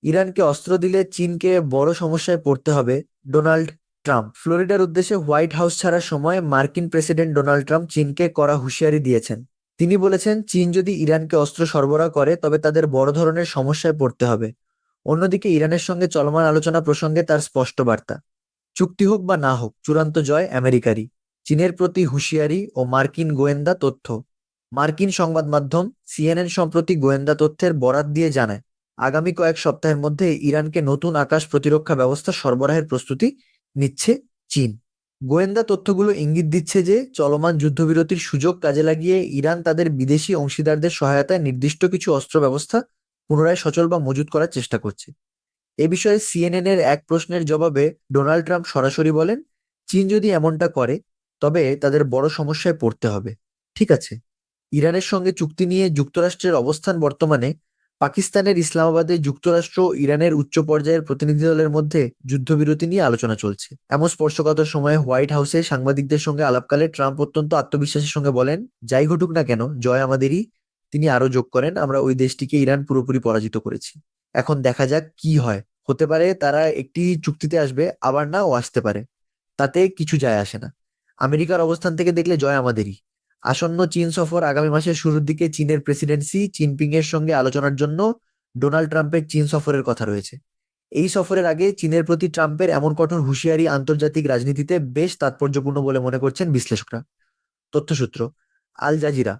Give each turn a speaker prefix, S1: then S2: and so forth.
S1: ইরানকে অস্ত্র দিলে চীনকে বড় সমস্যায় পড়তে হবে। ডোনাল্ড ট্রাম্প ফ্লোরিডার উদ্দেশ্যে হোয়াইট হাউস ছাড়ার সময় মার্কিন প্রেসিডেন্ট ডোনাল্ড ট্রাম্প চীনকে কড়া হুঁশিয়ারি দিয়েছেন। তিনি বলেছেন, চীন যদি ইরানকে অস্ত্র সরবরাহ করে তবে তাদের বড় ধরনের সমস্যায় পড়তে হবে। অন্যদিকে ইরানের সঙ্গে চলমান আলোচনা প্রসঙ্গে তার স্পষ্ট বার্তা, চুক্তি হোক বা না হোক চূড়ান্ত জয় আমেরিকারই। চীনের প্রতি হুঁশিয়ারি ও মার্কিন গোয়েন্দা তথ্য। মার্কিন সংবাদ মাধ্যম সিএনএন সম্প্রতি গোয়েন্দা তথ্যের বরাত দিয়ে জানায়, আগামী কয়েক সপ্তাহের মধ্যে ইরানকে নতুন আকাশ প্রতিরক্ষা ব্যবস্থা সরবরাহের প্রস্তুতি নিচ্ছে চীন। গোয়েন্দা তথ্যগুলো ইঙ্গিত দিচ্ছে যে চলমান যুদ্ধবিরতির সুযোগ কাজে লাগিয়ে ইরান তাদের বিদেশি অংশীদারদের সহায়তায় নির্দিষ্ট কিছু অস্ত্র ব্যবস্থা পুনরায় সচল বা মজুত করার চেষ্টা করছে। এ বিষয়ে সিএনএন এর এক প্রশ্নের জবাবে ডোনাল্ড ট্রাম্প সরাসরি বলেন, চীন যদি এমনটা করে তবে তাদের বড় সমস্যায় পড়তে হবে। ঠিক আছে, ইরানের সঙ্গে চুক্তি নিয়ে যুক্তরাষ্ট্রের অবস্থান বর্তমানে। পাকিস্তানের ইসলামাবাদে যুক্তরাষ্ট্র ও ইরানের উচ্চ পর্যায়ের প্রতিনিধি দলের মধ্যে যুদ্ধবিরতি নিয়ে আলোচনা চলছে। এমন স্পর্শকাতর সময়ে হোয়াইট হাউসে সাংবাদিকদের সঙ্গে আলাপকালে ট্রাম্প অত্যন্ত আত্মবিশ্বাসের সঙ্গে বলেন, যাই ঘটুক না কেন জয় আমাদেরই। তিনি আরো যোগ করেন, আমরা ওই দেশটিকে ইরান পুরোপুরি পরাজিত করেছি। এখন দেখা যাক কি হয়। হতে পারে তারা একটি চুক্তিতে আসবে, আবার নাও আসতে পারে। তাতে কিছু যায় আসে না। আমেরিকার অবস্থান থেকে দেখলে জয় আমাদেরই। আসন্ন চীন সফর আগামী মাসের শুরুর দিকে চীনের প্রেসিডেন্সি জিনপিং এর সঙ্গে আলোচনার জন্য ডোনাল্ড ট্রাম্পের চীন সফরের কথা রয়েছে। এই সফরের আগে চীনের প্রতি ট্রাম্পের এমন কঠোর হুঁশিয়ারি আন্তর্জাতিক রাজনীতিতে বেশ তাৎপর্যপূর্ণ বলে মনে করছেন বিশ্লেষকরা। তথ্যসূত্র, আল জাজিরা।